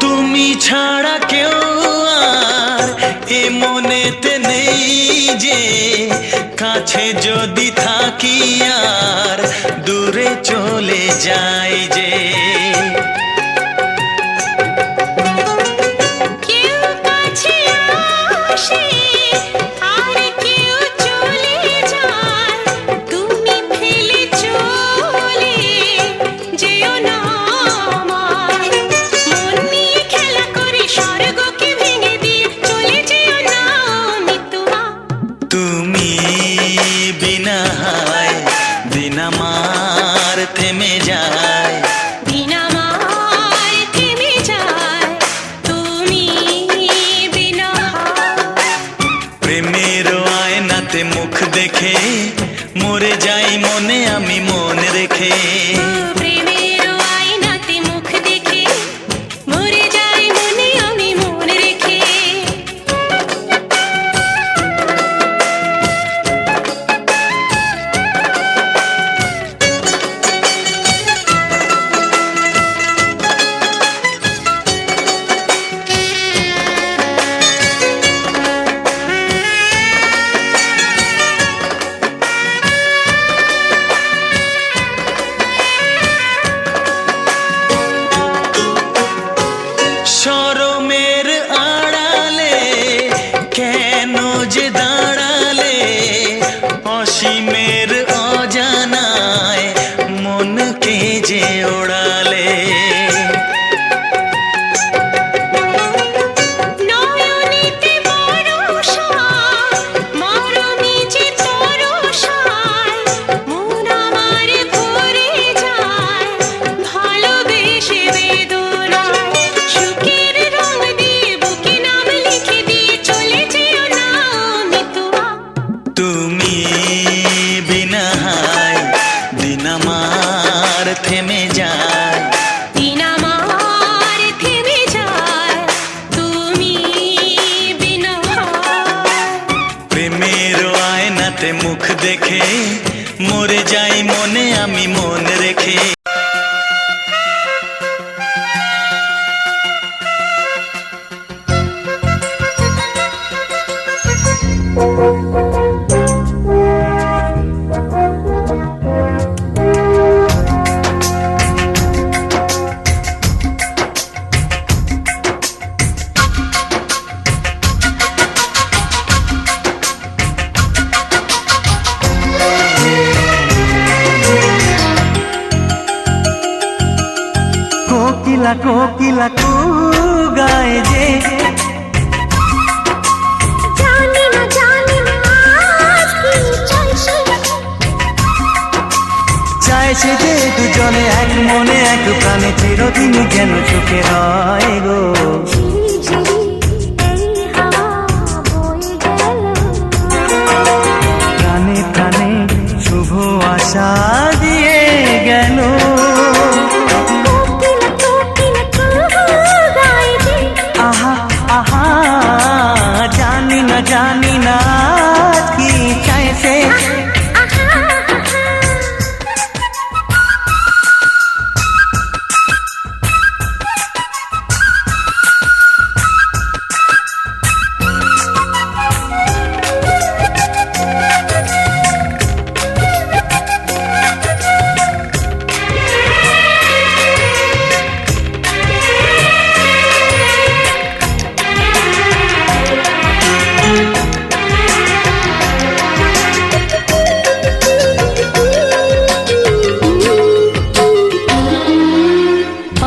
তুমি ছাড়া কেউ আর এ মনেতে নেই যে, কাছে যদি থাকি আর দূরে চলে যাই যে। কেউ কাছে আসে আর কেউ চলে যায়, তুমি ফেলে চলে যেও না আমায়। মন নিয়ে খেলা করে স্বর্গকে ভেঙে দিয়ে চলে যেও না মিতুয়া। তুমি বিনায় দিন আমার থেমে যায়। দিন আমার থেমে যায় তুমি বিনা। প্রেমের আয়নাতে মুখ দেখে মরে যাই মনে আমি মন রেখে। প্রেমের আয়নাতে মুখ দেখে মরে যাই মনে আমি মন রেখে। শরমের আড়ালে কেন যে দাঁড়ালে, অসীমের অজানায় মনকে যে ওড়ালে। নয়নেতে বরষা মরমে যে তরসায়, মন আমার ভরে যায় ভালোবেসে বেদনায়। সুখের রং দিয়ে বুকে নাম লিখে দিয়ে চলে যেও না মিতুয়া। তুমি বিনা হায় দিন আমার থেমে যায়। দিন আমার থেমে যায় তুমি বিনা। প্রেমের আয়নাতে মুখ দেখে মরে যাই মনে আমি মন রেখে। কোকিলা কোকিলা কু গায় যে, জানি না আজ কি চাইছে। চাইছে যে দুজনে এক মনে এক প্রাণে চিরদিন যেন সুখে হয় গো। ঝিরি ঝিরি এই হাওয়া বয়ে গেল, প্রাণে প্রাণে শুভ আশা দিয়ে গেল। কোকিলা কোকিলা কু গায় যে, আহা আহা জানি না আজ কি চাইছে। আহা আহা।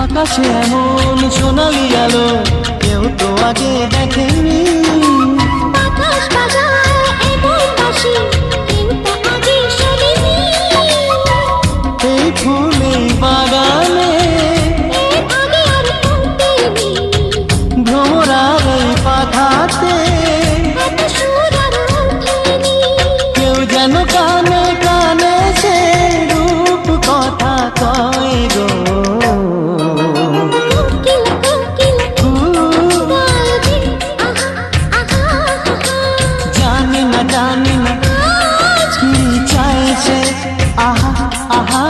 আকাশে এমন সোনালি আলো কেউ তো আগে দেখেনি। বাতাস বাজায় এমন বাঁশি কিন্তু আগে শুনিনি। এই ফুল এই বাগানে এর আগে আর ফুটেনি, ভ্রমরার এই পাখাতে এত সুর আর ওঠেনি। কেউ যেন কানে কানে সে রূপ কথা কয় গো। কোকিলা কোকিলা গায় যে, আহা আহা আহা। জানি না আজ কি চাইছে। আহা আহা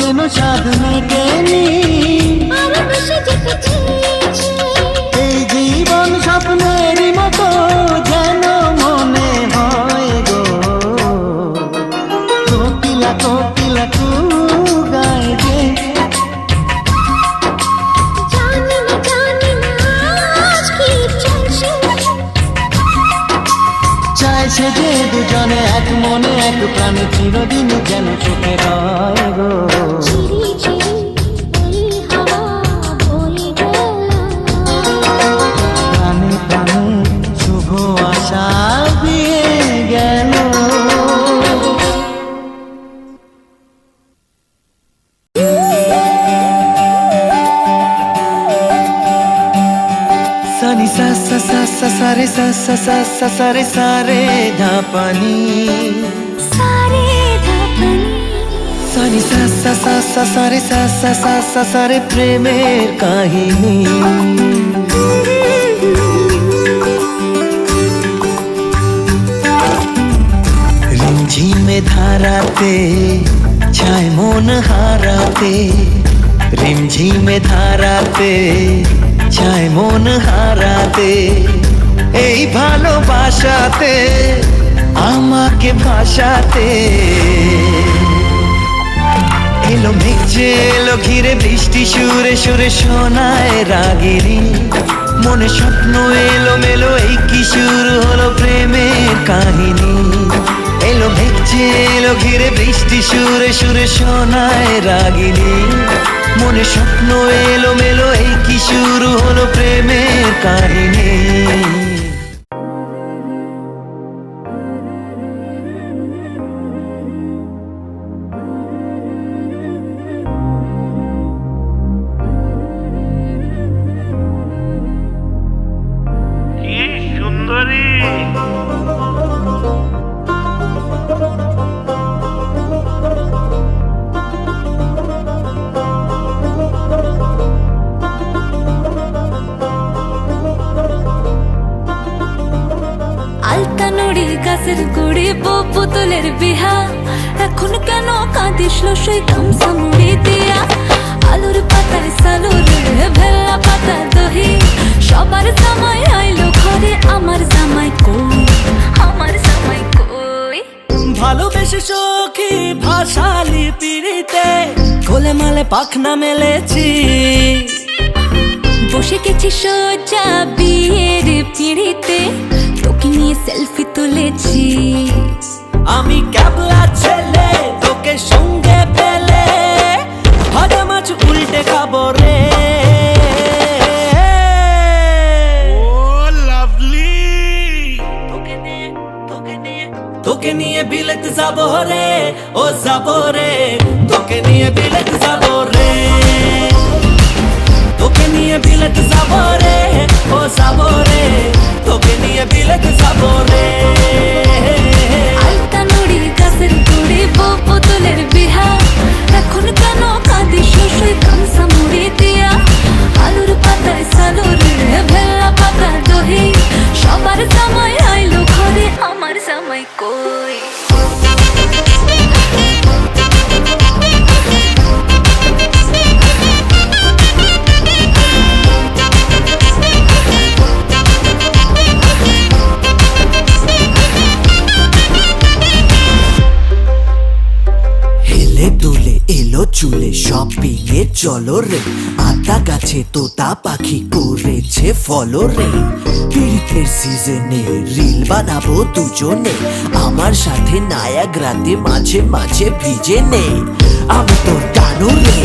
যেন সাধ মেটেনি, আরো বেশি যেতে চেয়েছি। এই জীবন স্বপ্নেরই মতো যেন মনে হয় গো। কোকিলা কোকিলা কু গায় যে, জানি না আজ কি চাইছে। চাইছে যে দুজনে এক মনে এক প্রাণে চিরদিন যেন চোখে রয় গো। ঝিরি ঝিরি এই হাওয়া বয়ে গেল, প্রাণে প্রাণে শুভ আশা দিয়ে গেল। সানি সা সা সা সা সা রে সা সা সা সা সা রে সা রে ধা পানি, সারে ধাপনি। সানি সা সা সা সা সা রে সা সা সা সা সা রে প্রেমের কাহিনী। রিমঝিমে ধারাতে ছায় মন হারাতে, রিমঝিমে ধারাতে ছায় মন হারাতে, এই ভালোবাসাতে আমাকে ভাসাতে। এলো মেঘ যে এলো ঘিরে বৃষ্টি সুরে সুরে শোনায় রাগিনী, মনে স্বপ্ন এলো মেলো এই কি শুরু হলো প্রেমের কাহিনী। এলো মেঘ যে এলো ঘিরে বৃষ্টি সুরে সুরে শোনায় রাগিনী, মনে স্বপ্ন এলো মেলো এই কি শুরু হলো প্রেমের কাহিনী। আলতা নড়ি গাছের গুড়ি পুতুলের বিহা, এখন কেন কাঁদিস লসই গামছা মুড়ি দিয়া। আলুর পাতায় সালুর ভেল্লা পাতা দহি, সবার জামাই আইলো ঘরে আমার জামাই কই, আমার জামাই কই। ভালোবেসে সখী ভাসালি পিড়িতে, কোলে মালে পাখনা মেলেছি, বসে গেছি সোজা বিয়ের পিড়িতে, তোকে নিয়ে সেলফি তুলেছি। আমি ক্যাবলা ছেলে তোকে সঙ্গে পেলে, ভাজা মাছ উল্টে খাবো রে। তোকে নিয়ে বিলেত যাবো রে, ও যাবো রে, তোকে নিয়ে বিলেত যাবো রে, তোকে নিয়ে বিলেত যাবো রে, ও যাবো রে, তোকে নিয়ে বিলেত যাবো রে। আলতা নড়ি গাছের গুড়ি পুতুলের বিহা, এখন কেন কাঁদিস লসই গামছা মুড়ি দিয়া। আলুর পাতায় সালুর ভেল্লা পাতা দহি, সবার জামাই আইলো ঘরে আমার জামাই কই। হেলে দুলে এলো চুলে শপিং এ চলো রে, আতা গাছে তোতা পাখি করেছে ফলো রে। পিরিতের সিজনে রিল বানাবো দুজনে, আমার সাথে নায়াগ্রাতে মাঝে মাঝে ভিজে নে। আমি তোর ডানু রে,